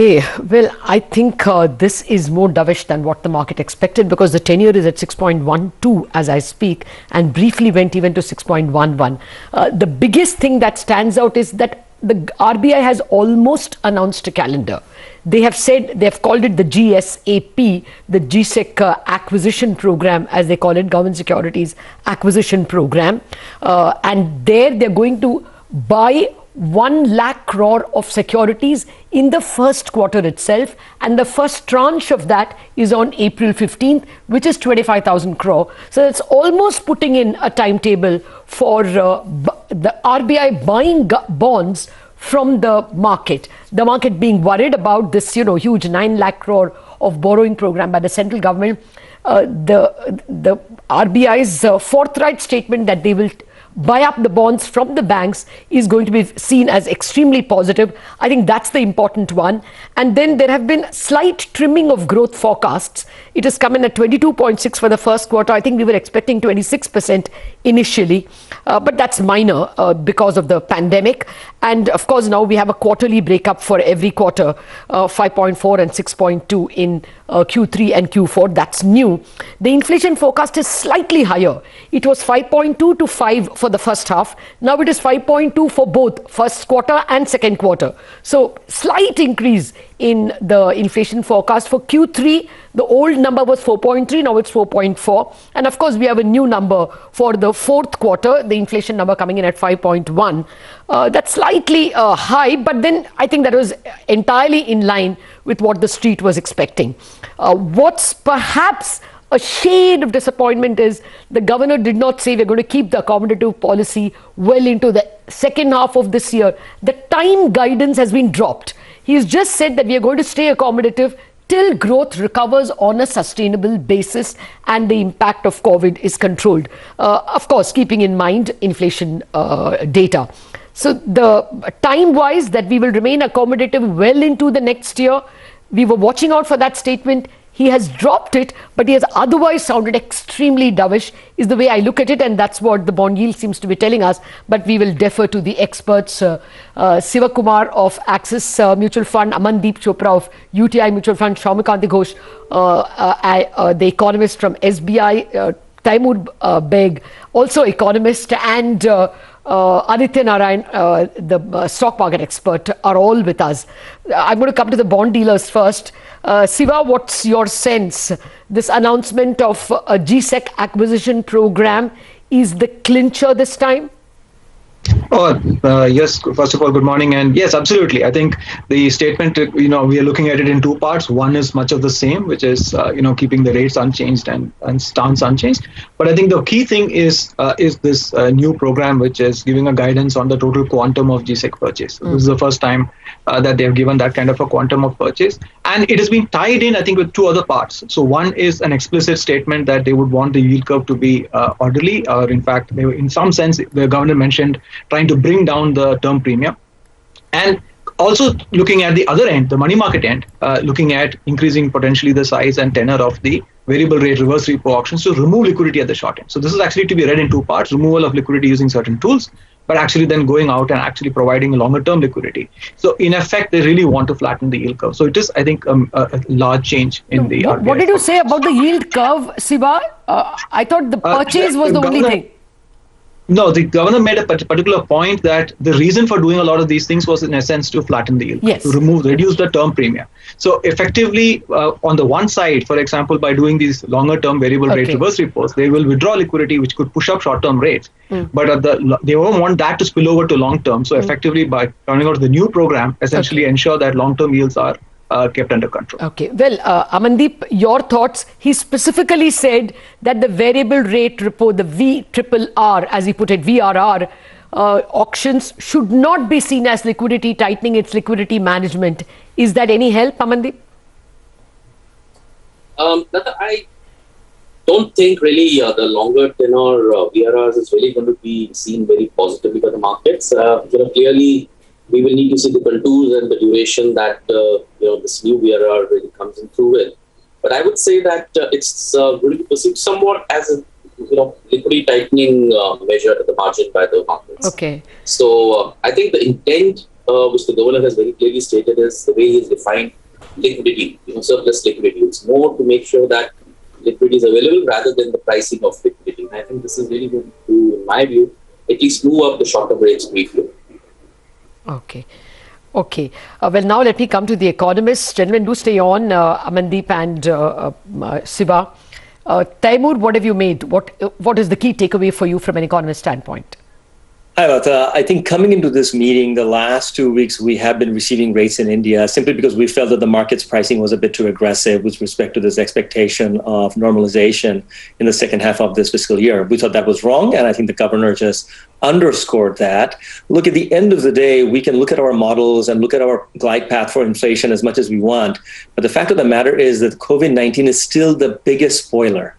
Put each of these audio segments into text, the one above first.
Well, I think this is more dovish than what the market expected because the 10-year is at 6.12 as I speak and briefly went even to 6.11. The biggest thing that stands out is that the RBI has almost announced a calendar. They have said, they have called it the GSAP, the GSEC acquisition program, as they call it, Government Securities Acquisition Program. And there they're going to buy 1 lakh crore of securities in the first quarter itself, and the first tranche of that is on April 15th, which is 25,000 crore. So it's almost putting in a timetable for the RBI buying bonds from the market being worried about this huge 9 lakh crore of borrowing program by the central government. The RBI's forthright statement that they will buy up the bonds from the banks is going to be seen as extremely positive. I think that's the important one. And then there have been slight trimming of growth forecasts. It has come in at 22.6 for the first quarter. I think we were expecting 26% initially, but that's minor because of the pandemic. And of course, now we have a quarterly breakup for every quarter, 5.4 and 6.2 in Q3 and Q4. That's new. The inflation forecast is slightly higher. It was 5.2 to 5 for the first half. Now it is 5.2 for both first quarter and second quarter. So slight increase in the inflation forecast. For Q3, the old number was 4.3, now it's 4.4. And of course, we have a new number for the fourth quarter, the inflation number coming in at 5.1. That's slightly high, but then I think that was entirely in line with what the street was expecting. What's perhaps a shade of disappointment is the governor did not say we're going to keep the accommodative policy well into the second half of this year. The time guidance has been dropped. He's just said that we are going to stay accommodative till growth recovers on a sustainable basis and the impact of COVID is controlled. Of course, keeping in mind inflation data. So the time-wise that we will remain accommodative well into the next year, we were watching out for that statement. He has dropped it, but he has otherwise sounded extremely dovish, is the way I look at it, and that's what the bond yield seems to be telling us. But we will defer to the experts, Sivakumar of Axis Mutual Fund, Amandeep Chopra of UTI Mutual Fund, Shaumikanti Ghosh, the economist from SBI, Taimur Beg, also economist, and Aditya Narayan, the stock market expert, are all with us. I'm going to come to the bond dealers first. Siva, what's your sense? This announcement of a GSEC acquisition program is the clincher this time? Yes, first of all, good morning. And yes, absolutely. I think the statement, we are looking at it in two parts. One is much of the same, which is, keeping the rates unchanged and stance unchanged. But I think the key thing is this new program, which is giving a guidance on the total quantum of GSEC purchase. This is the first time that they have given that kind of a quantum of purchase. And it has been tied in, I think, with two other parts. So one is an explicit statement that they would want the yield curve to be orderly, or in fact, in some sense, the governor mentioned trying to bring down the term premium. And also looking at the other end, the money market end, looking at increasing potentially the size and tenor of the variable rate reverse repo auctions to remove liquidity at the short end. So this is actually to be read in two parts: removal of liquidity using certain tools, but actually then going out and actually providing longer term liquidity. So in effect, they really want to flatten the yield curve. So it is, I think, a large change in the RBI. What did you say about the yield curve, Siva? I thought the purchase was the only thing. No, the governor made a particular point that the reason for doing a lot of these things was, in essence, to flatten the yield, yes, to reduce the term premium. So effectively, on the one side, for example, by doing these longer term variable rate reverse repos, they will withdraw liquidity, which could push up short term rates. But they don't want that to spill over to long term. So effectively, by turning out the new program, essentially ensure that long term yields are kept under control. Okay. Well, Amandeep, your thoughts. He specifically said that the variable rate repo, the VRRR, as he put it, VRR, auctions should not be seen as liquidity tightening, it's liquidity management. Is that any help, Amandeep? I don't think really the longer tenor VRRs is really going to be seen very positively by the markets. Clearly, we will need to see the contours and the duration that this new VRR really comes in through with. But I would say that it's going to be perceived somewhat as a liquidity tightening measure at the margin by the markets. Okay. So I think the intent which the governor has very clearly stated, is the way he has defined liquidity, surplus liquidity. It's more to make sure that liquidity is available rather than the pricing of liquidity. And I think this is really going to, in my view, at least move up the short-term rates briefly. Okay. Okay. Well, now let me come to the economists. Gentlemen, do stay on. Amandeep and Siva. Taimur, what have you made? What is the key takeaway for you from an economist standpoint? Hi, Lata. I think coming into this meeting, the last 2 weeks, we have been receiving rates in India simply because we felt that the market's pricing was a bit too aggressive with respect to this expectation of normalization in the second half of this fiscal year. We thought that was wrong, and I think the governor just underscored that. Look, at the end of the day, we can look at our models and look at our glide path for inflation as much as we want. But the fact of the matter is that COVID-19 is still the biggest spoiler.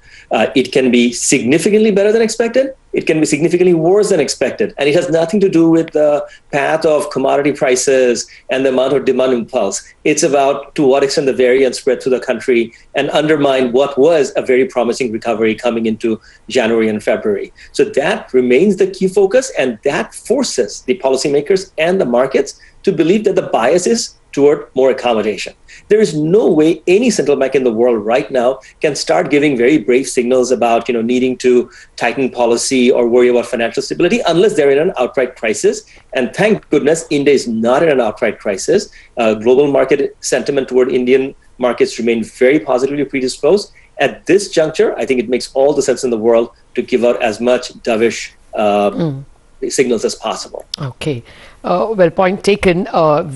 It can be significantly better than expected. It can be significantly worse than expected. And it has nothing to do with the path of commodity prices and the amount of demand impulse. It's about to what extent the variant spread through the country and undermine what was a very promising recovery coming into January and February. So that remains the key focus, and that forces the policymakers and the markets to believe that the bias is toward more accommodation. There is no way any central bank in the world right now can start giving very brave signals about needing to tighten policy or worry about financial stability unless they're in an outright crisis. And thank goodness India is not in an outright crisis. Global market sentiment toward Indian markets remain very positively predisposed. At this juncture, I think it makes all the sense in the world to give out as much dovish signals as possible. Okay. Well, point taken.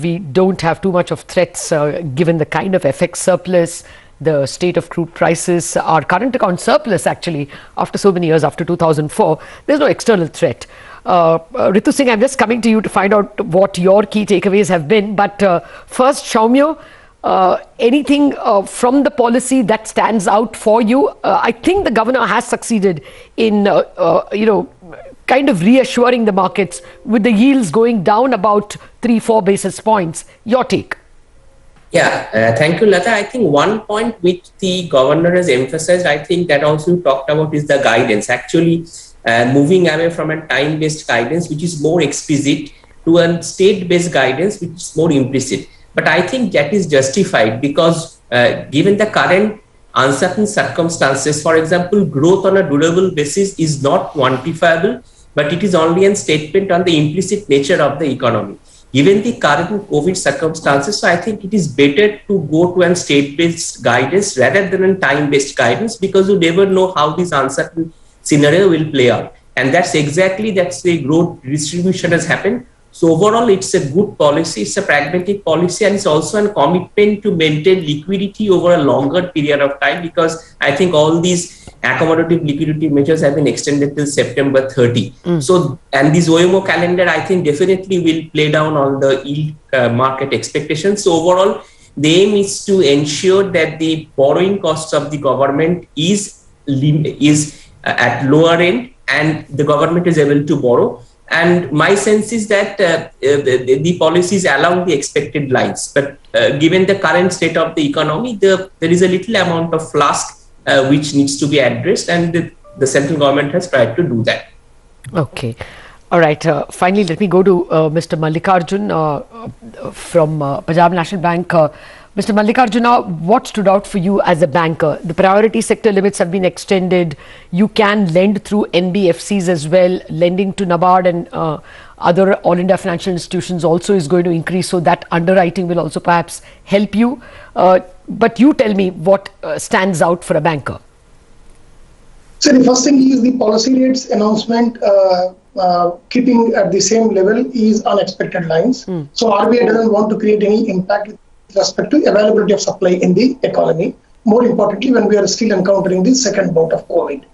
We don't have too much of threats given the kind of FX surplus, the state of crude prices, our current account surplus actually after so many years, after 2004. There's no external threat. Ritu Singh, I'm just coming to you to find out what your key takeaways have been. But first, Soumya, anything from the policy that stands out for you? I think the governor has succeeded in, kind of reassuring the markets with the yields going down about 3-4 basis points. Your take? Yeah, thank you, Lata. I think one point which the governor has emphasized, I think that also talked about, is the guidance. Actually, moving away from a time-based guidance, which is more explicit, to a state-based guidance, which is more implicit. But I think that is justified because given the current uncertain circumstances, for example, growth on a durable basis is not quantifiable, but it is only a statement on the implicit nature of the economy. Given the current COVID circumstances, so I think it is better to go to a state-based guidance rather than a time-based guidance, because you never know how this uncertain scenario will play out. And that's the growth distribution has happened. So overall, it's a good policy, it's a pragmatic policy, and it's also a commitment to maintain liquidity over a longer period of time, because I think all these accommodative liquidity measures have been extended till September 30. So, and this OMO calendar, I think, definitely will play down on the yield market expectations. So overall, the aim is to ensure that the borrowing costs of the government is at lower end, and the government is able to borrow. And my sense is that the policy is along the expected lines. But given the current state of the economy, there is a little amount of flask which needs to be addressed, and the central government has tried to do that. Okay. All right. Finally, let me go to Mr. Mallikarjun from Punjab National Bank. Mr. Mallikarjuna, what stood out for you as a banker? The priority sector limits have been extended. You can lend through NBFCs as well. Lending to NABARD and other All India financial institutions also is going to increase. So that underwriting will also perhaps help you. But you tell me what stands out for a banker. So the first thing is the policy rates announcement keeping at the same level is unexpected lines. So RBI doesn't want to create any impact with respect to availability of supply in the economy. More importantly, when we are still encountering the second bout of COVID.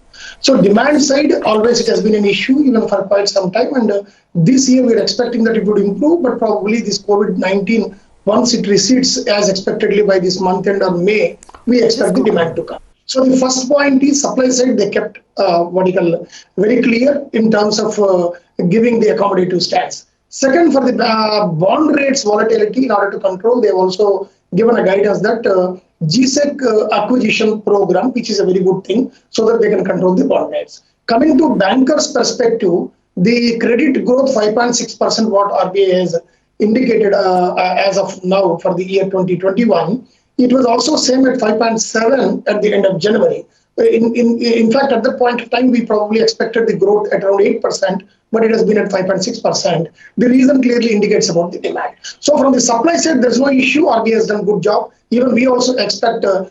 So demand side, always it has been an issue even for quite some time. And this year we are expecting that it would improve, but probably this COVID-19, once it recedes as expectedly by this month end or May, we expect the demand to come. So the first point is supply side, they kept very clear in terms of giving the accommodative stance. Second, for the bond rates volatility, in order to control, they have also given a guidance that GSEC acquisition program, which is a very good thing, so that they can control the bond rates. Coming to bankers' perspective, the credit growth 5.6% what RBI has indicated as of now for the year 2021. It was also same at 5.7 at the end of January. In fact, at that point of time, we probably expected the growth at around 8%, but it has been at 5.6%. The reason clearly indicates about the demand. So from the supply side, there's no issue. RBI has done good job. Even we also expect the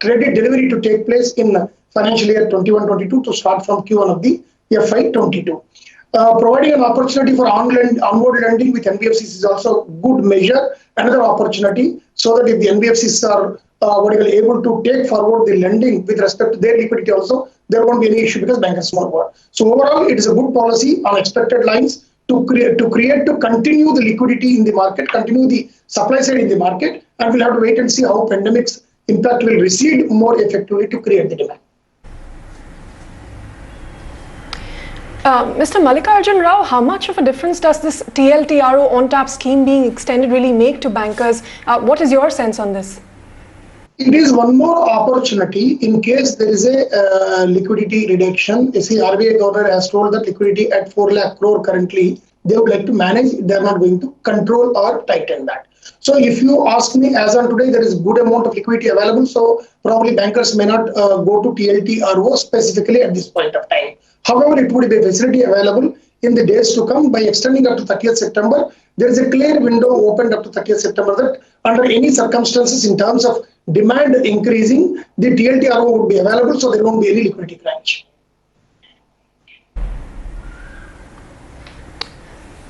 credit delivery to take place in financial year 21-22 to start from Q1 of the FY22. Providing an opportunity for onward lending with NBFCs is also good measure, another opportunity, so that if the NBFCs are able to take forward the lending with respect to their liquidity also, there won't be any issue because bank is small board. So overall, it is a good policy on expected lines to continue the liquidity in the market, continue the supply side in the market, and we'll have to wait and see how pandemic's impact will recede more effectively to create the demand. Mr. Mallikarjun Rao, how much of a difference does this TLTRO on-tap scheme being extended really make to bankers? What is your sense on this? It is one more opportunity in case there is a liquidity reduction. You see, RBI governor has told that liquidity at 4 lakh crore currently, they would like to manage. They're not going to control or tighten that. So if you ask me, as on today, there is good amount of liquidity available. So probably bankers may not go to TLTRO specifically at this point of time. However, it would be a facility available in the days to come by extending up to 30th September. There is a clear window opened up to 30th September that under any circumstances in terms of demand increasing, the TLTRO would be available, so there won't be any liquidity crunch.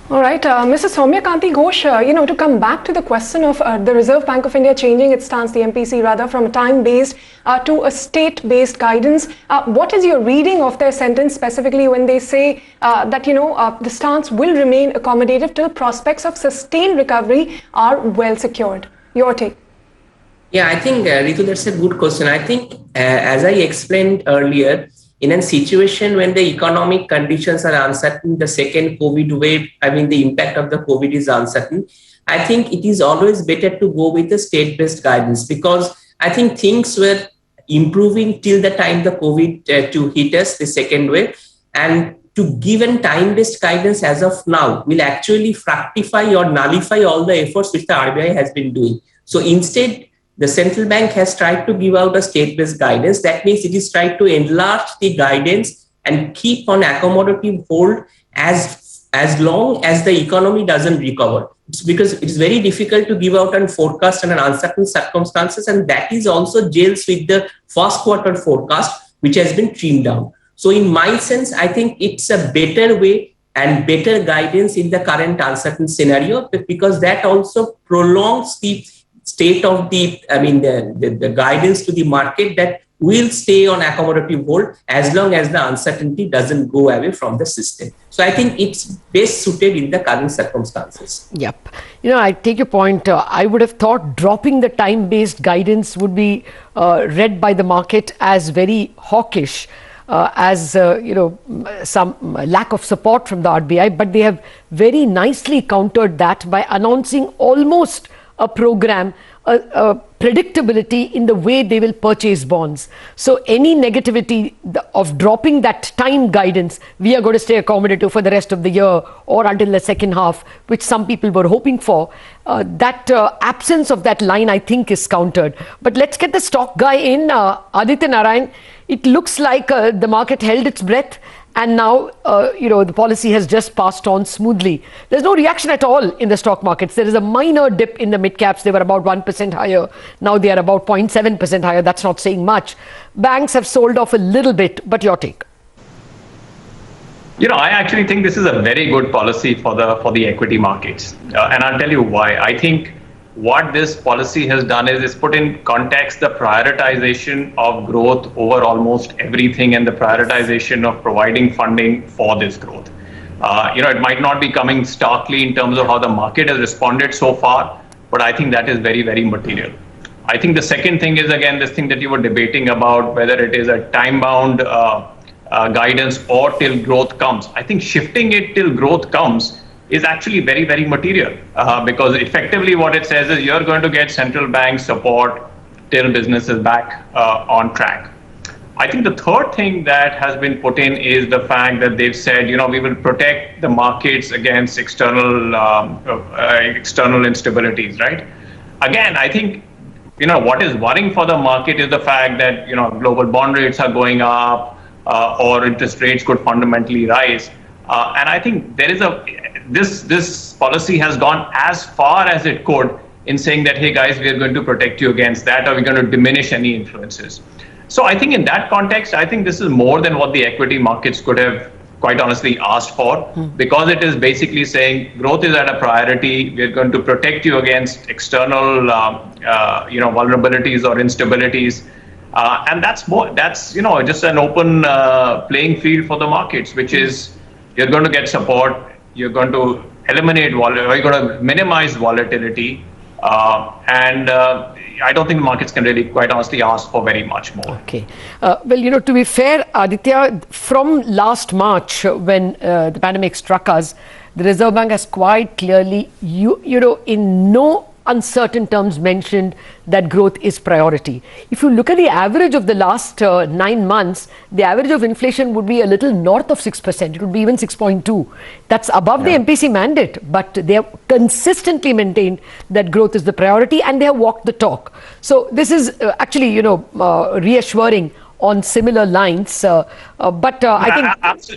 All right, Mrs. Soumya Kanti Ghosh, to come back to the question of the Reserve Bank of India changing its stance, the MPC rather, from a time-based to a state-based guidance. What is your reading of their sentence specifically when they say that, the stance will remain accommodative till prospects of sustained recovery are well secured? Your take. Yeah, I think, Ritu, that's a good question. I think, as I explained earlier, in a situation when the economic conditions are uncertain, the second COVID wave, the impact of the COVID is uncertain, I think it is always better to go with the state-based guidance, because I think things were improving till the time the COVID to hit us, the second wave, and to give a time-based guidance as of now will actually fructify or nullify all the efforts which the RBI has been doing. So instead, the central bank has tried to give out a state-based guidance. That means it is tried to enlarge the guidance and keep on accommodative hold as long as the economy doesn't recover. It's because it's very difficult to give out a forecast under uncertain circumstances, and that is also gels with the first quarter forecast, which has been trimmed down. So in my sense, I think it's a better way and better guidance in the current uncertain scenario, because that also prolongs the state of the guidance to the market that will stay on accommodative hold as long as the uncertainty doesn't go away from the system. So I think it's best suited in the current circumstances. Yep. I take your point. I would have thought dropping the time-based guidance would be read by the market as very hawkish, as some lack of support from the RBI, but they have very nicely countered that by announcing almost a program, a predictability in the way they will purchase bonds. So any negativity of dropping that time guidance, we are going to stay accommodative for the rest of the year or until the second half, which some people were hoping for. That absence of that line, I think, is countered. But let's get the stock guy in, Aditya Narayan. It looks like the market held its breath, and now, the policy has just passed on smoothly. There's no reaction at all in the stock markets. There is a minor dip in the mid caps. They were about 1% higher. Now they are about 0.7% higher. That's not saying much. Banks have sold off a little bit, but your take? I actually think this is a very good policy for the equity markets. And I'll tell you why. I think what this policy has done is put in context the prioritization of growth over almost everything, and the prioritization of providing funding for this growth. It might not be coming starkly in terms of how the market has responded so far, but I think that is very, very material. I think the second thing is, again, this thing that you were debating about, whether it is a time-bound guidance or till growth comes. I think shifting it till growth comes is actually very, very material, because effectively what it says is you're going to get central bank support till business is back on track. I think the third thing that has been put in is the fact that they've said, we will protect the markets against external instabilities, right? Again, I think, what is worrying for the market is the fact that, global bond rates are going up or interest rates could fundamentally rise. And I think there is this policy has gone as far as it could in saying that, hey guys, we are going to protect you against that, or we're going to diminish any influences. So I think in that context, I think this is more than what the equity markets could have quite honestly asked for, because it is basically saying growth is at a priority. We're going to protect you against external, vulnerabilities or instabilities. And that's just an open playing field for the markets, which is you're going to get support, you're going to eliminate you're going to minimize volatility. And I don't think the markets can really, quite honestly, ask for very much more. Okay. Well, to be fair, Aditya, from last March, when the pandemic struck us, the Reserve Bank has quite clearly, in no uncertain terms mentioned that growth is priority. If you look at the average of the last 9 months, the average of inflation would be a little north of 6%. It would be even 6.2. That's above the MPC mandate, but they have consistently maintained that growth is the priority, and they have walked the talk. So this is actually, reassuring on similar lines. But I think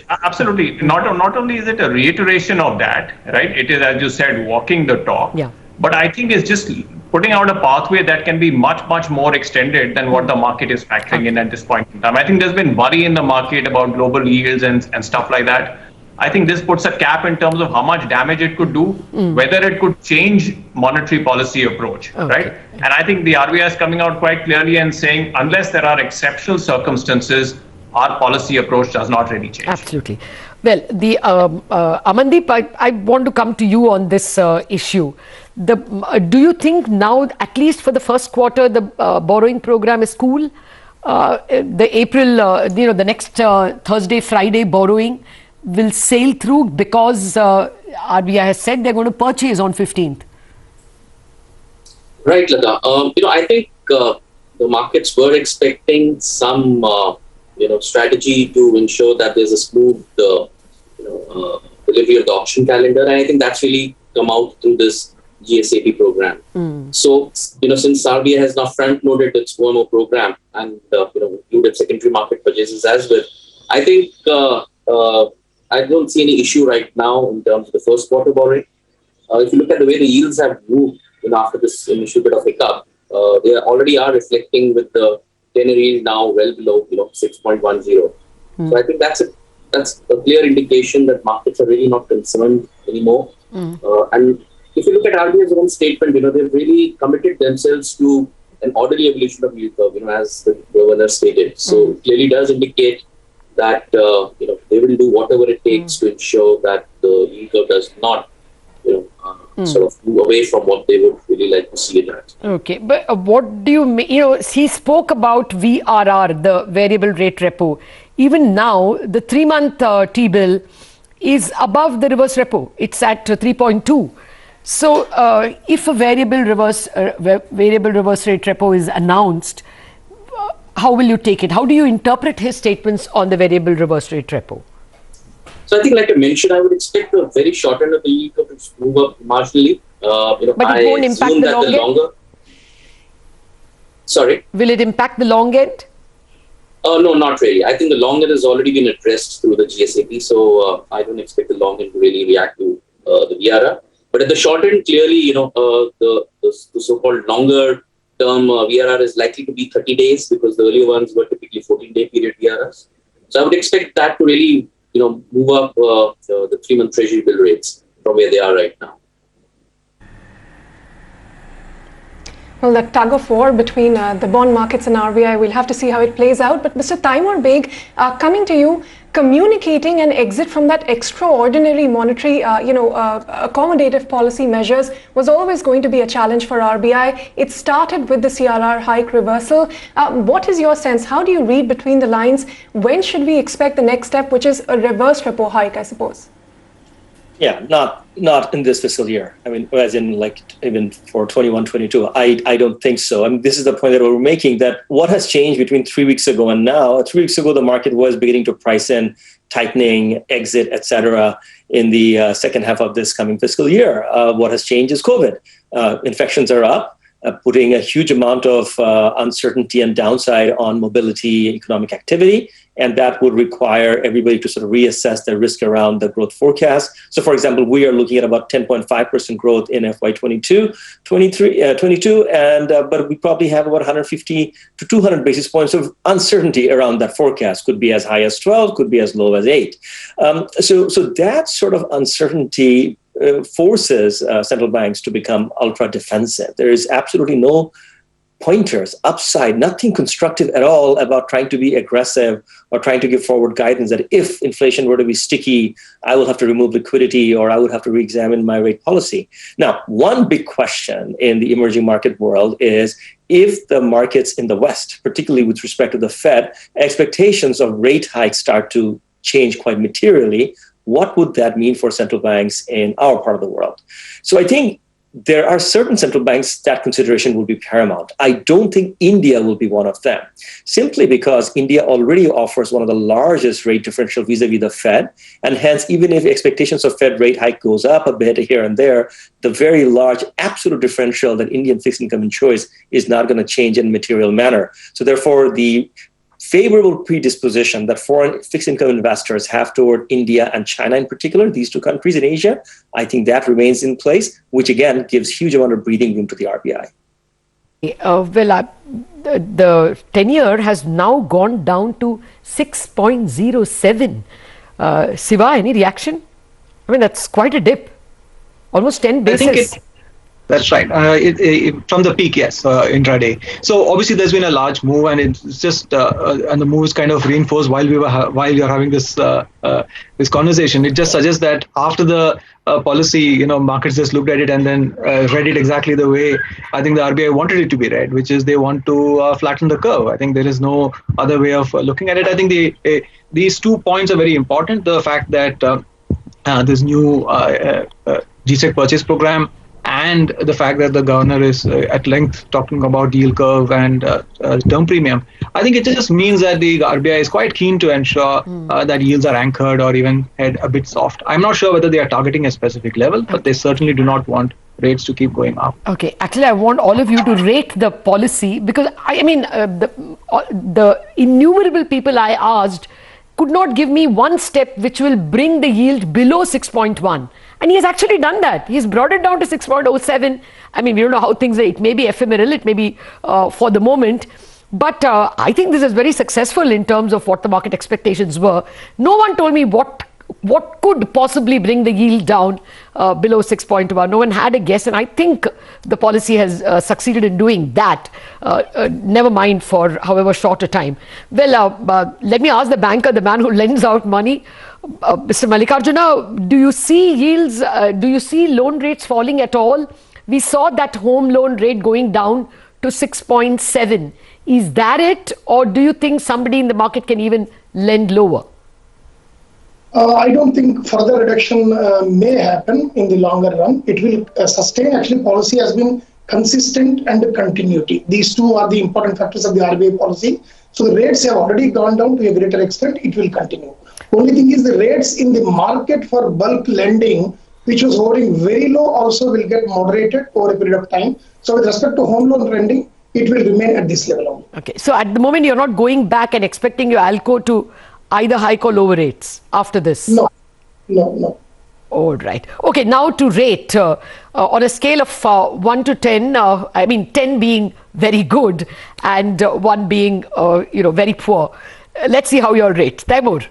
absolutely not only is it a reiteration of that, right? It is, as you said, walking the talk. Yeah. But I think it's just putting out a pathway that can be much, much more extended than what the market is factoring in at this point in time. I think there's been worry in the market about global yields and stuff like that. I think this puts a cap in terms of how much damage it could do, whether it could change monetary policy approach, right? And I think the RBI is coming out quite clearly and saying, unless there are exceptional circumstances, our policy approach does not really change. Absolutely. Well, the Amandeep, I want to come to you on this issue. Do you think now, at least for the first quarter, the borrowing program is cool? The April, the next Thursday, Friday borrowing will sail through because RBI has said they're going to purchase on 15th. Right, Lata. I think the markets were expecting some strategy to ensure that there's a smooth delivery of the auction calendar, and I think that's really come out through this GSAP program. So since RBI has now front-loaded its OMO program and included secondary market purchases as well, I think I don't see any issue right now in terms of the first quarter borrowing. If you look at the way the yields have moved after this initial bit of hiccup, they already are reflecting with the 10-year yield now well below 6.10. So I think that's a clear indication that markets are really not concerned anymore. And if you look at RBI's own statement, they've really committed themselves to an orderly evolution of yield curve, as the governor stated. So it clearly does indicate that they will do whatever it takes to ensure that the yield curve does not sort of move away from what they would really like to see it at. Okay, but what do you mean? He spoke about VRR, the variable rate repo. Even now, the 3-month T-bill is above the reverse repo. It's at 3.2. So, if a variable reverse rate repo is announced, how will you take it? How do you interpret his statements on the variable reverse rate repo? So I think, like I mentioned, I would expect the very short end of the yield curve to move up marginally. But it won't impact the long end? Sorry? Will it impact the long end? No, not really. I think the long end has already been addressed through the GSAP, so I don't expect the long end to really react to the VRR. But at the short end, clearly, the so-called longer term VRR is likely to be 30 days because the earlier ones were typically 14-day period VRRs. So I would expect that to really move up the 3-month treasury bill rates from where they are right now. Well, the tug of war between the bond markets and RBI, we'll have to see how it plays out. But Mr. Taimur Baig, coming to you, communicating an exit from that extraordinary monetary, accommodative policy measures was always going to be a challenge for RBI. It started with the CRR hike reversal. What is your sense? How do you read between the lines? When should we expect the next step, which is a reverse repo hike, I suppose? Yeah, not in this fiscal year. I mean, as in like even for 21, 22, I don't think so. I mean, this is the point that we're making, that what has changed between 3 weeks ago and now. 3 weeks ago, the market was beginning to price in tightening, exit, etc. in the second half of this coming fiscal year. What has changed is COVID. Infections are up, putting a huge amount of uncertainty and downside on mobility, economic activity. And that would require everybody to sort of reassess their risk around the growth forecast. So, for example, we are looking at about 10.5% growth in FY22, 22, and but we probably have about 150 to 200 basis points of uncertainty around that forecast. Could be as high as 12, could be as low as 8. So that sort of uncertainty forces central banks to become ultra defensive. There is absolutely no pointers, upside, nothing constructive at all about trying to be aggressive or trying to give forward guidance that if inflation were to be sticky, I will have to remove liquidity or I would have to re-examine my rate policy. Now, one big question in the emerging market world is if the markets in the West, particularly with respect to the Fed, expectations of rate hikes start to change quite materially, what would that mean for central banks in our part of the world? So I think there are certain central banks that consideration will be paramount. I don't think India will be one of them, simply because India already offers one of the largest rate differential vis-a-vis the Fed. And hence, even if expectations of Fed rate hike goes up a bit here and there, the very large absolute differential that Indian fixed income enjoys is not going to change in a material manner. So therefore, the favorable predisposition that foreign fixed income investors have toward India and China in particular, these two countries in Asia, I think that remains in place, which again gives huge amount of breathing room to the RBI. The 10-year has now gone down to 6.07. Siva, any reaction? I mean, that's quite a dip. Almost 10 basis. That's right. From the peak, yes, intraday. So obviously, there's been a large move, and it's just and the move is kind of reinforced while you're having this this conversation. It just suggests that after the policy, markets just looked at it and then read it exactly the way I think the RBI wanted it to be read, which is they want to flatten the curve. I think there is no other way of looking at it. I think these 2 points are very important. The fact that this new GSEC purchase program, and the fact that the governor is at length talking about yield curve and term premium, I think it just means that the RBI is quite keen to ensure that yields are anchored or even head a bit soft. I'm not sure whether they are targeting a specific level, but they certainly do not want rates to keep going up. Okay, actually, I want all of you to rate the policy, because the innumerable people I asked could not give me one step which will bring the yield below 6.1. And he has actually done that. He's brought it down to 6.07. I mean, we don't know how things are. It may be ephemeral. It may be for the moment. But I think this is very successful in terms of what the market expectations were. No one told me what could possibly bring the yield down below 6.1. No one had a guess. And I think the policy has succeeded in doing that. Never mind for however short a time. Well, let me ask the banker, the man who lends out money. Mr. Mallikarjuna, do you see yields, do you see loan rates falling at all? We saw that home loan rate going down to 6.7. Is that it? Or do you think somebody in the market can even lend lower? I don't think further reduction may happen in the longer run. It will sustain. Actually, policy has been consistent and continuity. These two are the important factors of the RBI policy. So the rates have already gone down to a greater extent. It will continue. Only thing is the rates in the market for bulk lending, which was hovering very low, also will get moderated over a period of time. So with respect to home loan lending, it will remain at this level only. Okay. So at the moment, you're not going back and expecting your ALCO to either hike or lower rates after this? No. All right. Okay. Now to rate on a scale of 1 to 10. 10 being very good and 1 being very poor. Let's see how you'll rate. Taimur.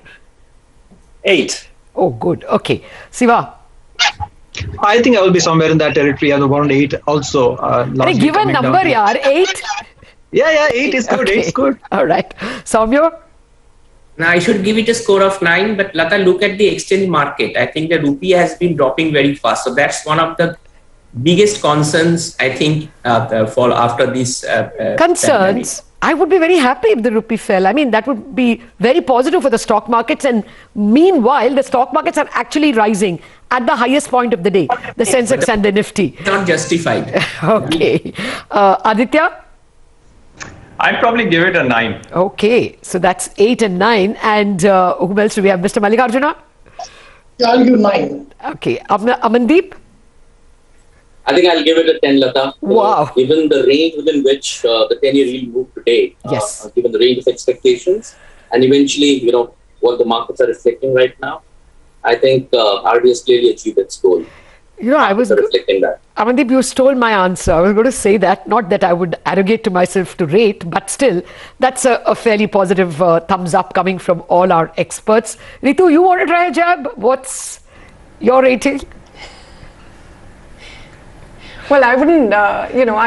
8. Oh, good. Okay. Siva. I think I will be somewhere in that territory. I'm around 8 also. Give a number, yaar. 8? Yeah, 8 is good. Okay. 8 is good. All right. Soumya? Now I should give it a score of 9, but Lata, look at the exchange market. I think the rupee has been dropping very fast. So that's one of the biggest concerns, I think, for after this concerns. I would be very happy if the rupee fell. I mean, that would be very positive for the stock markets. And meanwhile, the stock markets are actually rising at the highest point of the day, the Sensex and the Nifty. Not justified. Okay. Aditya? I'd probably give it a 9. Okay. So that's 8 and 9. And who else do we have? Mr. Mallikarjuna? Yeah, I'll give 9. Okay. Amandeep? I think I'll give it a 10, Lata. Wow. Given the range within which the 10-year yield moved today, Yes. given the range of expectations, and eventually, what the markets are reflecting right now, I think RBI has clearly achieved its goal. I was reflecting that. Amandeep, you stole my answer. I was going to say that, not that I would arrogate to myself to rate, but still, that's a fairly positive thumbs up coming from all our experts. Ritu, you want to try a jab? What's your rating? Well, I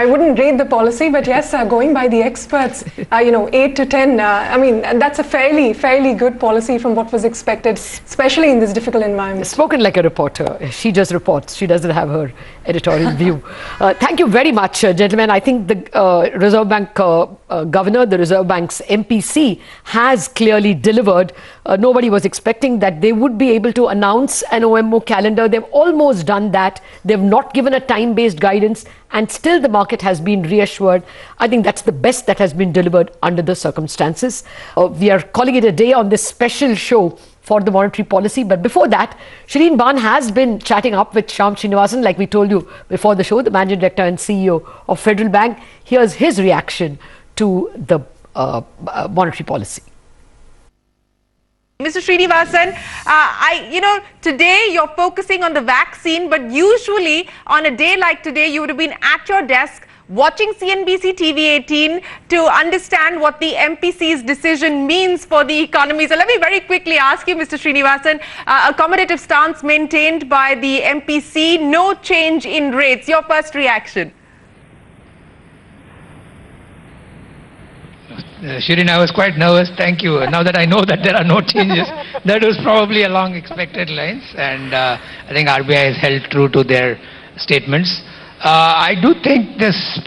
wouldn't rate the policy, but yes, going by the experts, 8 to 10. I mean, that's a fairly good policy from what was expected, especially in this difficult environment. Spoken like a reporter. She just reports. She doesn't have her editorial view. Thank you very much, gentlemen. I think the Reserve Bank governor, the Reserve Bank's MPC, has clearly delivered. Nobody was expecting that they would be able to announce an OMO calendar. They've almost done that. They've not given a time-based guidance, and still the market has been reassured. I think that's the best that has been delivered under the circumstances. We are calling it a day on this special show for the monetary policy. But before that, Shireen Ban has been chatting up with Shyam Srinivasan, like we told you before the show, the Managing Director and CEO of Federal Bank. Here's his reaction to the monetary policy. Mr. Srinivasan, today you're focusing on the vaccine, but usually on a day like today, you would have been at your desk watching CNBC TV 18 to understand what the MPC's decision means for the economy. So let me very quickly ask you, Mr. Srinivasan, accommodative stance maintained by the MPC, no change in rates. Your first reaction? Shireen, I was quite nervous. Thank you. Now that I know that there are no changes, that was probably along expected lines, and I think RBI has held true to their statements. I do think this